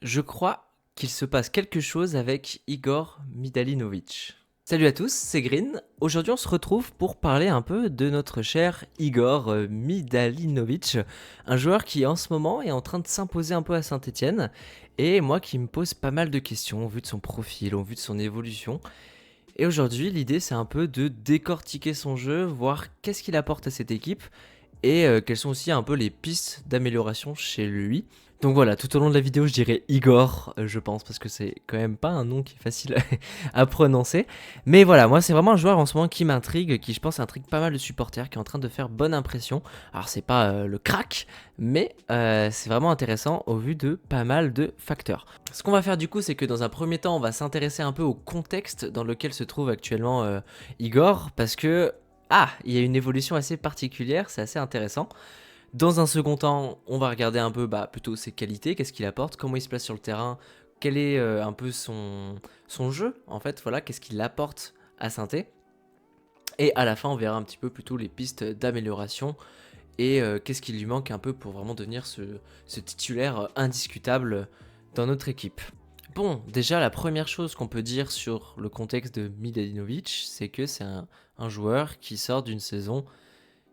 Je crois qu'il se passe quelque chose avec Igor Midalinovic. Salut à tous, c'est Green. Aujourd'hui, on se retrouve pour parler un peu de notre cher Igor Midalinovic, un joueur qui en ce moment est en train de s'imposer un peu à Saint-Etienne, et moi qui me pose pas mal de questions au vu de son profil, au vu de son évolution. Et aujourd'hui, l'idée c'est un peu de décortiquer son jeu, voir qu'est-ce qu'il apporte à cette équipe, et quelles sont aussi un peu les pistes d'amélioration chez lui. Donc voilà, tout au long de la vidéo, je dirais Igor, je pense, parce que c'est quand même pas un nom qui est facile à prononcer. Mais voilà, moi, c'est vraiment un joueur en ce moment qui m'intrigue, qui, je pense, intrigue pas mal de supporters, qui est en train de faire bonne impression. Alors, c'est pas le crack, mais c'est vraiment intéressant au vu de pas mal de facteurs. Ce qu'on va faire du coup, c'est que dans un premier temps, on va s'intéresser un peu au contexte dans lequel se trouve actuellement Igor, parce que il y a une évolution assez particulière, c'est assez intéressant. Dans un second temps, on va regarder un peu plutôt ses qualités, qu'est-ce qu'il apporte, comment il se place sur le terrain, quel est un peu son jeu, en fait, voilà, qu'est-ce qu'il apporte à Saint-Étienne. Et à la fin, on verra un petit peu plutôt les pistes d'amélioration et qu'est-ce qui lui manque un peu pour vraiment devenir ce titulaire indiscutable dans notre équipe. Bon, déjà, la première chose qu'on peut dire sur le contexte de Miladinovic, c'est que c'est un joueur qui sort d'une saison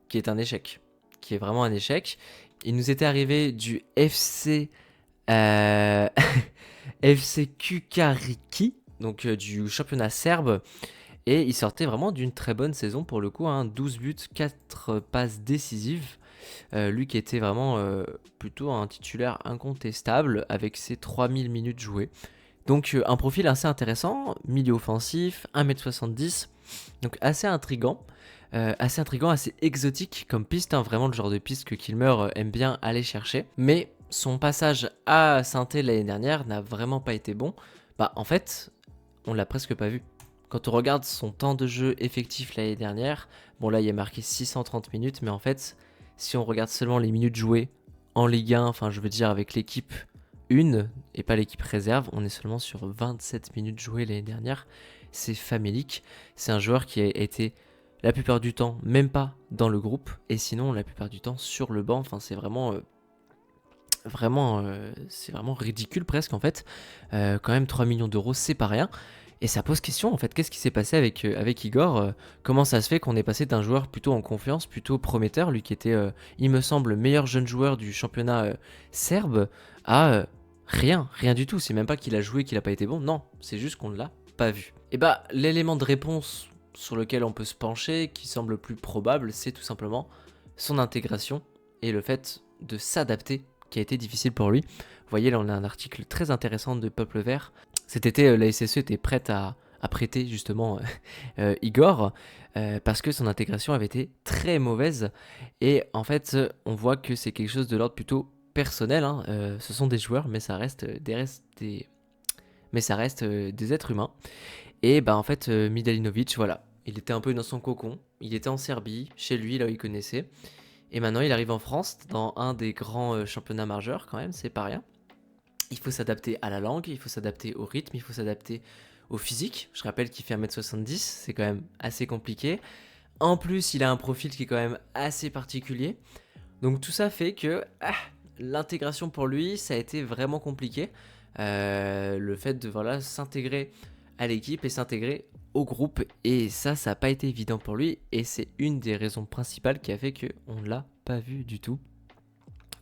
qui est un échec, qui est vraiment un échec. Il nous était arrivé du FC, euh, FC Kukariki, donc du championnat serbe, et il sortait vraiment d'une très bonne saison pour le coup, 12 buts, 4 passes décisives. Lui qui était vraiment plutôt un titulaire incontestable avec ses 3000 minutes jouées. Donc un profil assez intéressant, milieu offensif, 1m70, donc assez intriguant, assez exotique comme piste, vraiment le genre de piste que Kilmer aime bien aller chercher. Mais son passage à Saint-Étienne l'année dernière n'a vraiment pas été bon. En fait, on l'a presque pas vu. Quand on regarde son temps de jeu effectif l'année dernière, bon là il y a marqué 630 minutes, mais en fait, si on regarde seulement les minutes jouées en Ligue 1, enfin je veux dire avec l'équipe 1 et pas l'équipe réserve, on est seulement sur 27 minutes jouées l'année dernière. C'est famélique. C'est un joueur qui a été la plupart du temps même pas dans le groupe et sinon la plupart du temps sur le banc. Enfin c'est c'est vraiment ridicule presque en fait. Quand même 3 millions d'euros c'est pas rien. Et ça pose question en fait, qu'est-ce qui s'est passé avec Igor comment ça se fait qu'on est passé d'un joueur plutôt en confiance, plutôt prometteur, lui qui était, il me semble, meilleur jeune joueur du championnat serbe, à rien du tout. C'est même pas qu'il a joué, qu'il a pas été bon, non, c'est juste qu'on ne l'a pas vu. Et l'élément de réponse sur lequel on peut se pencher, qui semble le plus probable, c'est tout simplement son intégration et le fait de s'adapter qui a été difficile pour lui. Vous voyez, là on a un article très intéressant de Peuple Vert. Cet été, la SSE était prête à prêter justement Igor parce que son intégration avait été très mauvaise. Et en fait, on voit que c'est quelque chose de l'ordre plutôt personnel. Ce sont des joueurs, mais ça reste des êtres humains. Et en fait, Midalinovic, voilà, il était un peu dans son cocon. Il était en Serbie, chez lui, là où il connaissait. Et maintenant, il arrive en France, dans un des grands championnats majeurs, quand même, c'est pas rien. Il faut s'adapter à la langue, il faut s'adapter au rythme, il faut s'adapter au physique. Je rappelle qu'il fait 1m70, c'est quand même assez compliqué. En plus, il a un profil qui est quand même assez particulier. Donc tout ça fait que l'intégration pour lui, ça a été vraiment compliqué. Le fait de s'intégrer à l'équipe et s'intégrer au groupe. Et ça n'a pas été évident pour lui. Et c'est une des raisons principales qui a fait qu'on ne l'a pas vu du tout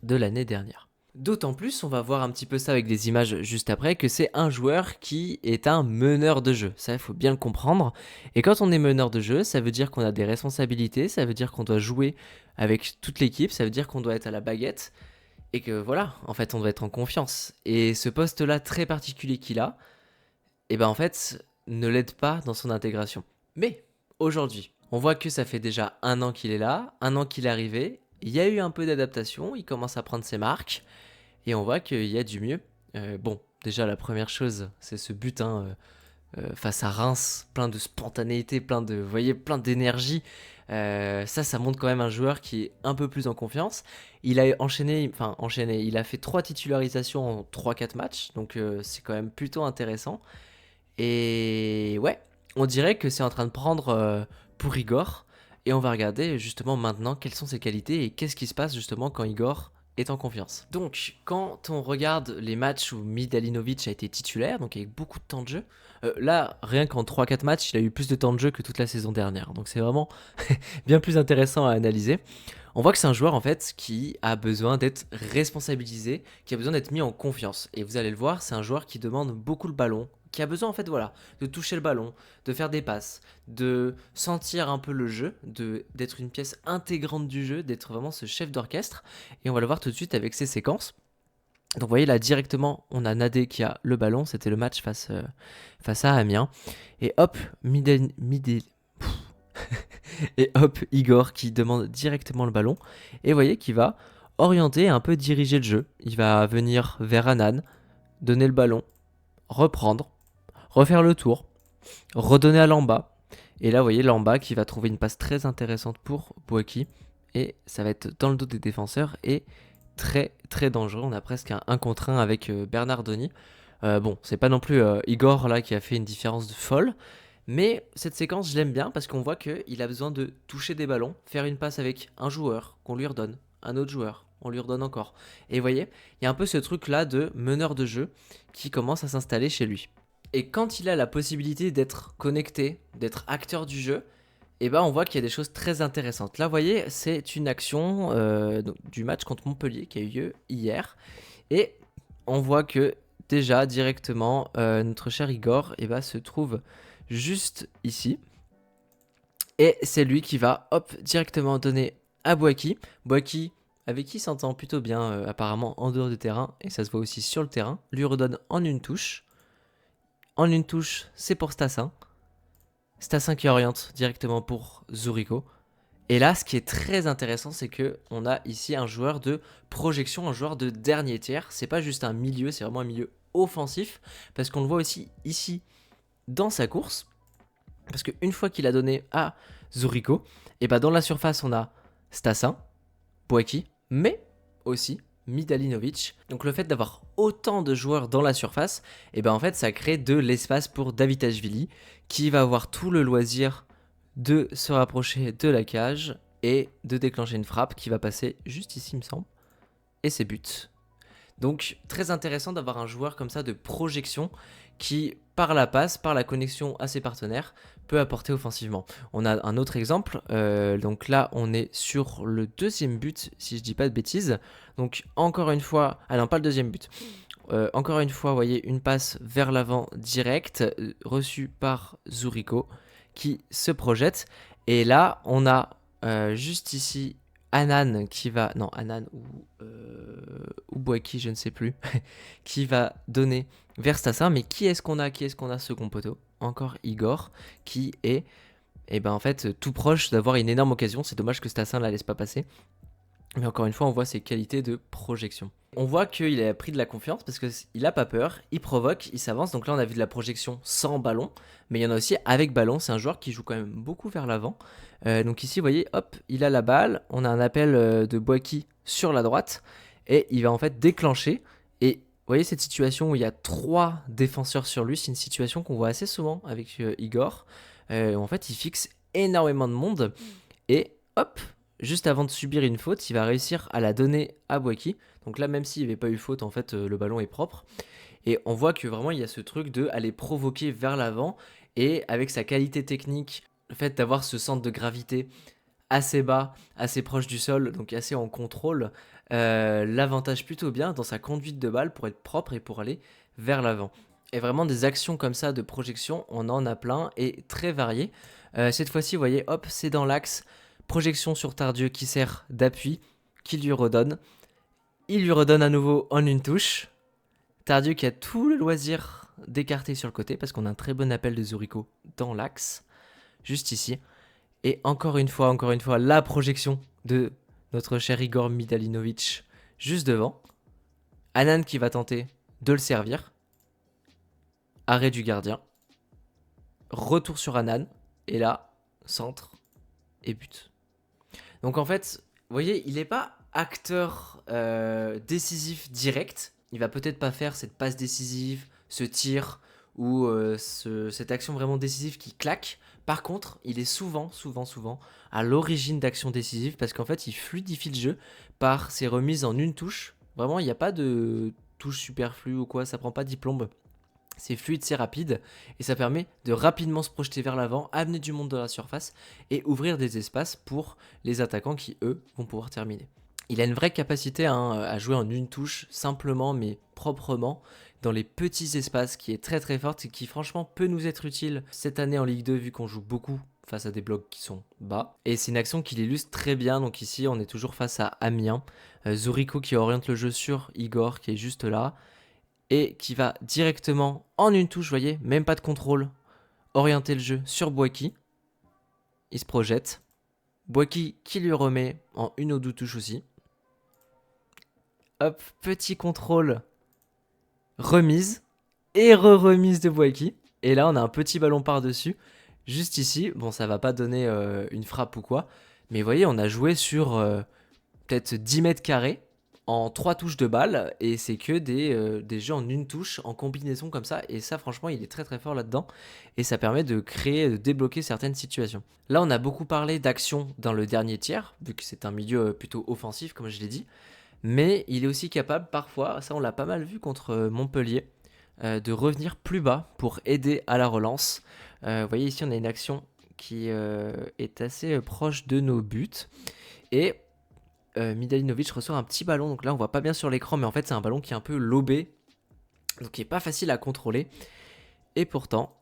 de l'année dernière. D'autant plus, on va voir un petit peu ça avec des images juste après, que c'est un joueur qui est un meneur de jeu. Ça, il faut bien le comprendre. Et quand on est meneur de jeu, ça veut dire qu'on a des responsabilités, ça veut dire qu'on doit jouer avec toute l'équipe, ça veut dire qu'on doit être à la baguette. Et que voilà, en fait, on doit être en confiance. Et ce poste-là très particulier qu'il a, en fait, ne l'aide pas dans son intégration. Mais aujourd'hui, on voit que ça fait déjà 1 an qu'il est là, 1 an qu'il est arrivé. Il y a eu un peu d'adaptation, il commence à prendre ses marques. Et on voit qu'il y a du mieux. Bon, déjà la première chose, c'est ce but face à Reims, plein de spontanéité, vous voyez, plein d'énergie. Ça montre quand même un joueur qui est un peu plus en confiance. Il a enchaîné, il a fait 3 titularisations en 3-4 matchs, donc c'est quand même plutôt intéressant. Et ouais, on dirait que c'est en train de prendre pour Igor. Et on va regarder justement maintenant quelles sont ses qualités et qu'est-ce qui se passe justement quand Igor est en confiance. Donc, quand on regarde les matchs où Midalinovic a été titulaire, donc avec beaucoup de temps de jeu, là, rien qu'en 3-4 matchs, il a eu plus de temps de jeu que toute la saison dernière. Donc, c'est vraiment bien plus intéressant à analyser. On voit que c'est un joueur en fait qui a besoin d'être responsabilisé, qui a besoin d'être mis en confiance. Et vous allez le voir, c'est un joueur qui demande beaucoup le ballon, qui a besoin en fait voilà, de toucher le ballon, de faire des passes, de sentir un peu le jeu, d'être une pièce intégrante du jeu, d'être vraiment ce chef d'orchestre. Et on va le voir tout de suite avec ses séquences. Donc vous voyez là directement, on a Nadé qui a le ballon, c'était le match face à Amiens. Et hop, et hop, Igor qui demande directement le ballon. Et vous voyez qu'il va orienter et un peu diriger le jeu. Il va venir vers Anan, donner le ballon, reprendre, refaire le tour, redonner à Lamba. Et là, vous voyez Lamba qui va trouver une passe très intéressante pour Bouaki. Et ça va être dans le dos des défenseurs et très très dangereux. On a presque un 1 contre 1 avec Bernardoni. Bon, c'est pas non plus Igor là qui a fait une différence folle. Mais cette séquence, je l'aime bien parce qu'on voit qu'il a besoin de toucher des ballons, faire une passe avec un joueur qu'on lui redonne, un autre joueur, on lui redonne encore. Et vous voyez, il y a un peu ce truc-là de meneur de jeu qui commence à s'installer chez lui. Et quand il a la possibilité d'être connecté, d'être acteur du jeu, et ben on voit qu'il y a des choses très intéressantes. Là, vous voyez, c'est une action du match contre Montpellier qui a eu lieu hier. Et on voit que déjà, directement, notre cher Igor se trouve juste ici. Et c'est lui qui va, hop, directement donner à Bouaki. Bouaki, avec qui il s'entend plutôt bien, apparemment, en dehors du terrain. Et ça se voit aussi sur le terrain. Lui redonne en une touche. En une touche, c'est pour Stassin. Stassin qui oriente directement pour Zurigo. Et là, ce qui est très intéressant, c'est que on a ici un joueur de projection, un joueur de dernier tiers. C'est pas juste un milieu, c'est vraiment un milieu offensif. Parce qu'on le voit aussi ici dans sa course. Parce qu'une fois qu'il a donné à Zurigo, et dans la surface, on a Stassin, Bouaki, mais aussi Midalinovic. Donc le fait d'avoir autant de joueurs dans la surface, en fait, ça crée de l'espace pour Davitashvili, qui va avoir tout le loisir de se rapprocher de la cage et de déclencher une frappe qui va passer juste ici, il me semble. Et c'est but. Donc très intéressant d'avoir un joueur comme ça de projection qui, par la passe, par la connexion à ses partenaires, peut apporter offensivement. On a un autre exemple, donc là on est sur le deuxième but, si je dis pas de bêtises. Donc encore une fois, ah non pas le deuxième but, encore une fois, vous voyez une passe vers l'avant directe, reçue par Zurigo, qui se projette. Et là on a juste ici Anan qui va, non Anan ou Bouaki, je ne sais plus, qui va donner vers Stassin. Mais qui est-ce qu'on a second poteau? Encore Igor, qui est en fait tout proche d'avoir une énorme occasion. C'est dommage que Stassin la laisse pas passer. Mais encore une fois, on voit ses qualités de projection. On voit qu'il a pris de la confiance parce qu'il a pas peur, il provoque, il s'avance. Donc là, on a vu de la projection sans ballon, mais il y en a aussi avec ballon. C'est un joueur qui joue quand même beaucoup vers l'avant. Donc ici, vous voyez, hop, il a la balle. On a un appel de Bouaki sur la droite et il va en fait déclencher. Et vous voyez cette situation où il y a 3 défenseurs sur lui, c'est une situation qu'on voit assez souvent avec Igor. En fait, il fixe énormément de monde et hop, juste avant de subir une faute, il va réussir à la donner à Bouaki. Donc là, même s'il n'y avait pas eu faute, en fait, le ballon est propre. Et on voit que vraiment, il y a ce truc de aller provoquer vers l'avant. Et avec sa qualité technique, le fait d'avoir ce centre de gravité assez bas, assez proche du sol, donc assez en contrôle, l'avantage plutôt bien dans sa conduite de balle pour être propre et pour aller vers l'avant. Et vraiment des actions comme ça de projection, on en a plein et très variées. Cette fois-ci, vous voyez, hop, c'est dans l'axe. Projection sur Tardieu qui sert d'appui, qui lui redonne. Il lui redonne à nouveau en une touche. Tardieu qui a tout le loisir d'écarter sur le côté parce qu'on a un très bon appel de Zurigo dans l'axe, juste ici. Et encore une fois, la projection de notre cher Igor Midalinovic juste devant. Anan qui va tenter de le servir. Arrêt du gardien. Retour sur Anan. Et là, centre et but. Donc en fait, vous voyez, il n'est pas acteur décisif direct. Il va peut-être pas faire cette passe décisive, ce tir ou cette action vraiment décisive qui claque. Par contre, il est souvent à l'origine d'actions décisives parce qu'en fait, il fluidifie le jeu par ses remises en une touche. Vraiment, il n'y a pas de touche superflue ou quoi, ça prend pas 10 plombes. C'est fluide, c'est rapide et ça permet de rapidement se projeter vers l'avant, amener du monde dans la surface et ouvrir des espaces pour les attaquants qui, eux, vont pouvoir terminer. Il a une vraie capacité à jouer en une touche, simplement mais proprement, dans les petits espaces, qui est très très forte et qui franchement peut nous être utile cette année en Ligue 2 vu qu'on joue beaucoup face à des blocs qui sont bas. Et c'est une action qui l'illustre très bien, donc ici on est toujours face à Amiens. Zurico qui oriente le jeu sur Igor qui est juste là et qui va directement en une touche, vous voyez, même pas de contrôle, orienter le jeu sur Bouaki. Il se projette. Bouaki qui lui remet en une ou deux touches aussi. Hop, petit contrôle, remise et re-remise de Bouaki. Et là, on a un petit ballon par-dessus, juste ici. Bon, ça va pas donner une frappe ou quoi, mais vous voyez, on a joué sur peut-être 10 mètres carrés en 3 touches de balle, et c'est que des jeux en une touche, en combinaison comme ça, et ça franchement il est très très fort là-dedans, et ça permet de créer, de débloquer certaines situations. Là on a beaucoup parlé d'action dans le dernier tiers, vu que c'est un milieu plutôt offensif comme je l'ai dit, mais il est aussi capable parfois, ça on l'a pas mal vu contre Montpellier, de revenir plus bas pour aider à la relance. Vous voyez ici on a une action qui est assez proche de nos buts, et Midalinovic reçoit un petit ballon, donc là on voit pas bien sur l'écran, mais en fait c'est un ballon qui est un peu lobé, donc qui est pas facile à contrôler, et pourtant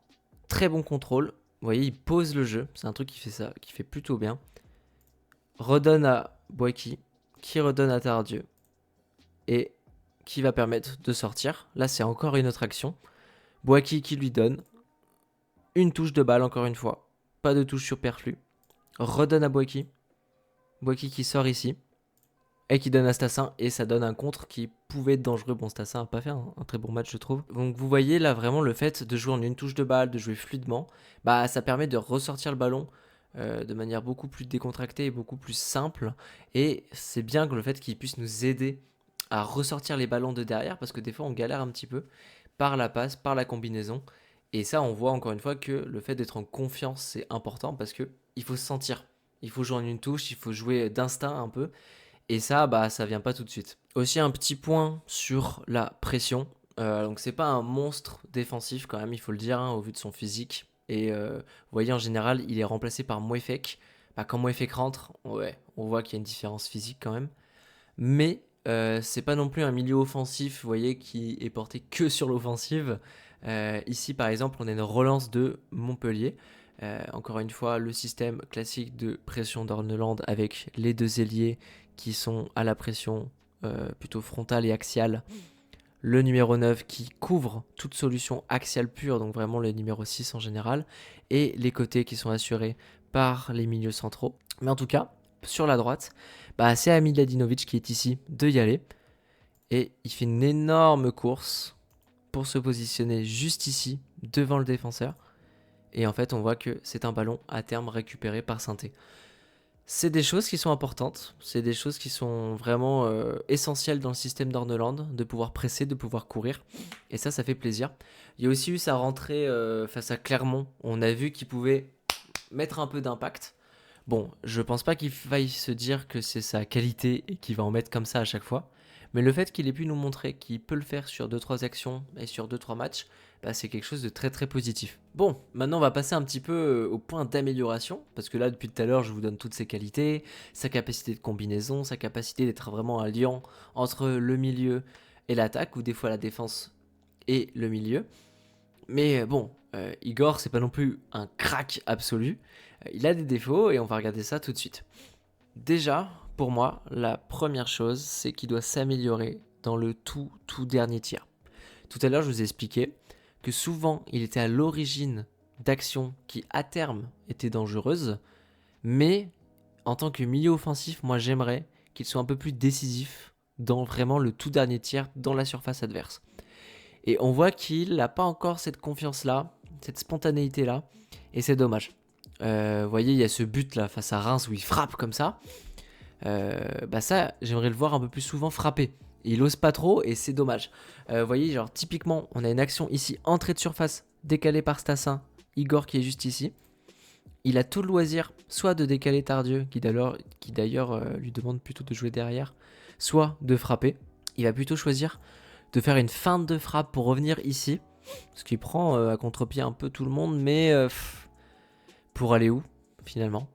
très bon contrôle. Vous voyez, il pose le jeu, c'est un truc qui fait ça, qui fait plutôt bien. Redonne à Bouaki, qui redonne à Tardieu, et qui va permettre de sortir. Là c'est encore une autre action. Bouaki qui lui donne une touche de balle encore une fois, pas de touche superflue. Redonne à Bouaki, Bouaki qui sort ici. Et qui donne à Stassin, et ça donne un contre qui pouvait être dangereux. Bon, Stassin n'a pas fait un très bon match, je trouve. Donc vous voyez là vraiment le fait de jouer en une touche de balle, de jouer fluidement, bah ça permet de ressortir le ballon de manière beaucoup plus décontractée et beaucoup plus simple. Et c'est bien que le fait qu'il puisse nous aider à ressortir les ballons de derrière, parce que des fois on galère un petit peu par la passe, par la combinaison. Et ça, on voit encore une fois que le fait d'être en confiance, c'est important parce que il faut se sentir. Il faut jouer en une touche, il faut jouer d'instinct un peu. Et ça, bah, ça vient pas tout de suite. Aussi un petit point sur la pression. Donc c'est pas un monstre défensif quand même, il faut le dire, hein, au vu de son physique. Et vous voyez en général, il est remplacé par Mouefek. Bah, quand Mouefek rentre, ouais, on voit qu'il y a une différence physique quand même. Mais c'est pas non plus un milieu offensif, vous voyez, qui est porté que sur l'offensive. Ici par exemple, on a une relance de Montpellier. Encore une fois, le système classique de pression d'Orneland avec les deux ailiers qui sont à la pression plutôt frontale et axiale. Le numéro 9 qui couvre toute solution axiale pure, donc vraiment le numéro 6 en général. Et les côtés qui sont assurés par les milieux centraux. Mais en tout cas, sur la droite, bah, c'est Midalinovic qui est ici de y aller. Et il fait une énorme course pour se positionner juste ici, devant le défenseur. Et en fait, on voit que c'est un ballon à terme récupéré par Sainté. C'est des choses qui sont importantes, c'est des choses qui sont vraiment essentielles dans le système d'Orneland, de pouvoir presser, de pouvoir courir. Et ça fait plaisir. Il y a aussi eu sa rentrée face à Clermont. On a vu qu'il pouvait mettre un peu d'impact. Bon, je pense pas qu'il faille se dire que c'est sa qualité et qu'il va en mettre comme ça à chaque fois. Mais le fait qu'il ait pu nous montrer qu'il peut le faire sur 2-3 actions et sur 2-3 matchs, bah, c'est quelque chose de très très positif. Bon, maintenant on va passer un petit peu au point d'amélioration, parce que là depuis tout à l'heure je vous donne toutes ses qualités, sa capacité de combinaison, sa capacité d'être vraiment un lien entre le milieu et l'attaque, ou des fois la défense et le milieu. Mais bon, Igor c'est pas non plus un crack absolu, il a des défauts et on va regarder ça tout de suite. Déjà, pour moi, la première chose, c'est qu'il doit s'améliorer dans le tout dernier tir. Tout à l'heure, je vous ai expliqué que souvent, il était à l'origine d'actions qui, à terme, étaient dangereuses, mais en tant que milieu offensif, moi, j'aimerais qu'il soit un peu plus décisif dans vraiment le tout dernier tir dans la surface adverse. Et on voit qu'il n'a pas encore cette confiance-là, cette spontanéité-là, et c'est dommage. Vous voyez, il y a ce but-là face à Reims où il frappe comme ça. Bah ça, j'aimerais le voir un peu plus souvent frapper. Il ose pas trop et c'est dommage. Vous voyez, genre typiquement, on a une action ici, entrée de surface, décalée par Stassin, Igor qui est juste ici. Il a tout le loisir, soit de décaler Tardieu, qui d'ailleurs lui demande plutôt de jouer derrière, soit de frapper. Il va plutôt choisir de faire une feinte de frappe pour revenir ici, ce qui prend à contre-pied un peu tout le monde, mais pour aller où finalement?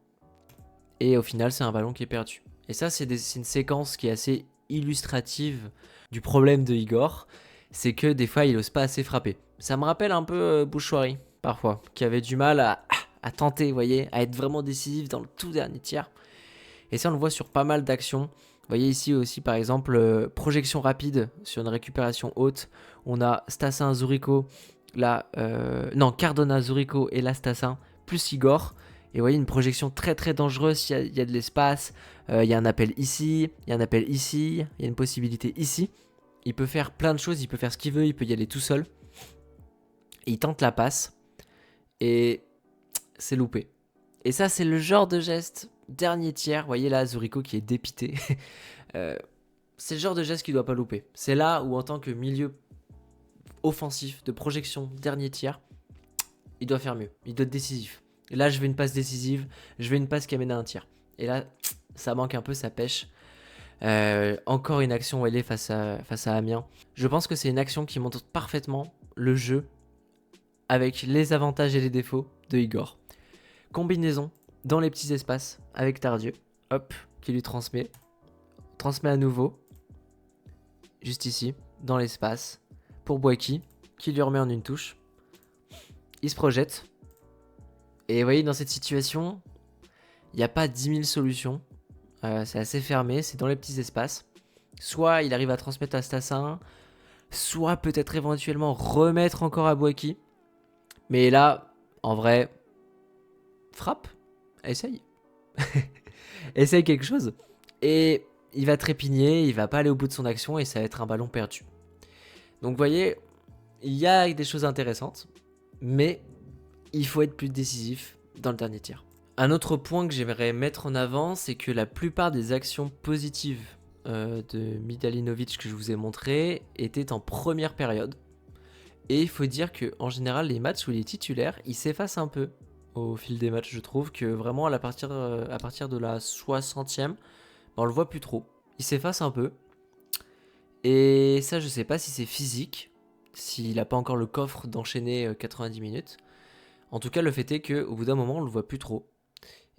Et au final, c'est un ballon qui est perdu. Et ça, c'est une séquence qui est assez illustrative du problème de Igor, c'est que des fois, il n'ose pas assez frapper. Ça me rappelle un peu Bouchoirie, parfois, qui avait du mal à tenter, vous voyez, à être vraiment décisif dans le tout dernier tiers. Et ça, on le voit sur pas mal d'actions. Vous voyez ici aussi, par exemple, projection rapide sur une récupération haute. On a Stassin, Zurico, là, non, Cardona, Zurico et là Stassin, plus Igor. Et vous voyez une projection très très dangereuse, il y a de l'espace, il y a un appel ici, il y a un appel ici, il y a une possibilité ici. Il peut faire plein de choses, il peut faire ce qu'il veut, il peut y aller tout seul. Et il tente la passe, et c'est loupé. Et ça, c'est le genre de geste, dernier tiers, vous voyez là, Zurico qui est dépité. C'est le genre de geste qu'il ne doit pas louper. C'est là où en tant que milieu offensif, de projection, dernier tiers, il doit faire mieux, il doit être décisif. Et là, je veux une passe décisive, je veux une passe qui amène à un tir. Et là, ça manque un peu, ça pêche. Encore une action où elle est face à Amiens. Je pense que c'est une action qui montre parfaitement le jeu avec les avantages et les défauts de Igor. Combinaison dans les petits espaces avec Tardieu. Hop, qui lui transmet. Transmet à nouveau. Juste ici, dans l'espace. Pour Boaki, qui lui remet en une touche. Il se projette. Et vous voyez, dans cette situation, il n'y a pas 10 000 solutions. C'est assez fermé, c'est dans les petits espaces. Soit il arrive à transmettre à Stassin, soit peut-être éventuellement remettre encore à Boaki. Mais là, en vrai, frappe, essaye. Essaye quelque chose. Et il va trépigner, il va pas aller au bout de son action et ça va être un ballon perdu. Donc vous voyez, il y a des choses intéressantes, mais il faut être plus décisif dans le dernier tir. Un autre point que j'aimerais mettre en avant, c'est que la plupart des actions positives de Midalinovic que je vous ai montré étaient en première période. Et il faut dire qu'en général, les matchs où il est titulaire, il s'efface un peu au fil des matchs. Je trouve que vraiment à partir de la 60e, on le voit plus trop. Il s'efface un peu. Et ça, je sais pas si c'est physique, s'il n'a pas encore le coffre d'enchaîner 90 minutes. En tout cas, le fait est qu'au bout d'un moment, on le voit plus trop.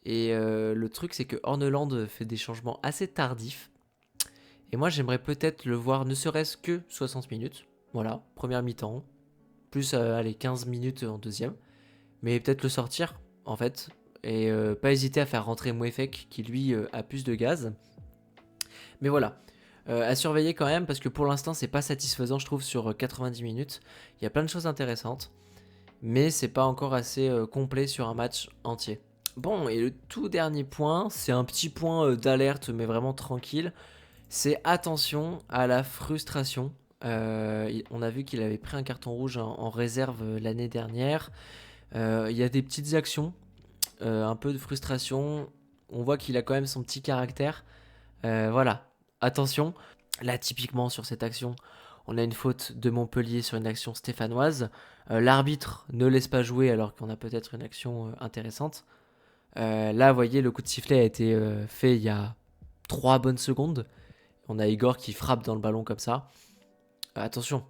Et le truc, c'est que Horneland fait des changements assez tardifs. Et moi, j'aimerais peut-être le voir ne serait-ce que 60 minutes. Voilà, première mi-temps. Plus, allez, 15 minutes en deuxième. Mais peut-être le sortir, en fait. Et pas hésiter à faire rentrer Mouefek, qui lui a plus de gaz. Mais voilà. À surveiller quand même, parce que pour l'instant, c'est pas satisfaisant, je trouve, sur 90 minutes. Il y a plein de choses intéressantes. Mais c'est pas encore assez complet sur un match entier. Bon, et le tout dernier point, c'est un petit point d'alerte, mais vraiment tranquille. C'est attention à la frustration. On a vu qu'il avait pris un carton rouge en réserve l'année dernière. Il y a des petites actions, un peu de frustration. On voit qu'il a quand même son petit caractère. Voilà, attention. Là, typiquement, sur cette action, on a une faute de Montpellier sur une action stéphanoise. L'arbitre ne laisse pas jouer alors qu'on a peut-être une action intéressante. Là, vous voyez, le coup de sifflet a été fait il y a 3 bonnes secondes. On a Igor qui frappe dans le ballon comme ça. Attention.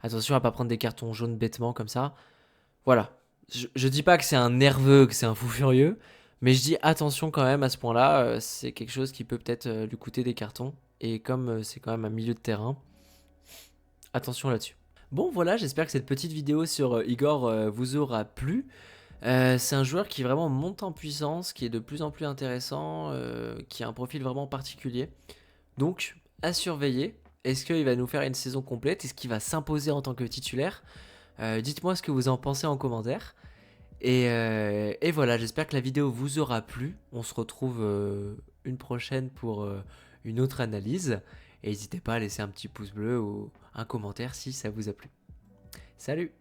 Attention à pas prendre des cartons jaunes bêtement comme ça. Voilà. Je dis pas que c'est un nerveux, que c'est un fou furieux. Mais je dis attention quand même à ce point-là. C'est quelque chose qui peut peut-être lui coûter des cartons. Et comme c'est quand même un milieu de terrain, attention là-dessus. Bon voilà, j'espère que cette petite vidéo sur Igor vous aura plu. C'est un joueur qui vraiment monte en puissance, qui est de plus en plus intéressant, qui a un profil vraiment particulier. Donc, à surveiller. Est-ce qu'il va nous faire une saison complète? Est-ce qu'il va s'imposer en tant que titulaire? Dites-moi ce que vous en pensez en commentaire. Et voilà, j'espère que la vidéo vous aura plu. On se retrouve une prochaine pour une autre analyse. Et n'hésitez pas à laisser un petit pouce bleu ou un commentaire si ça vous a plu. Salut!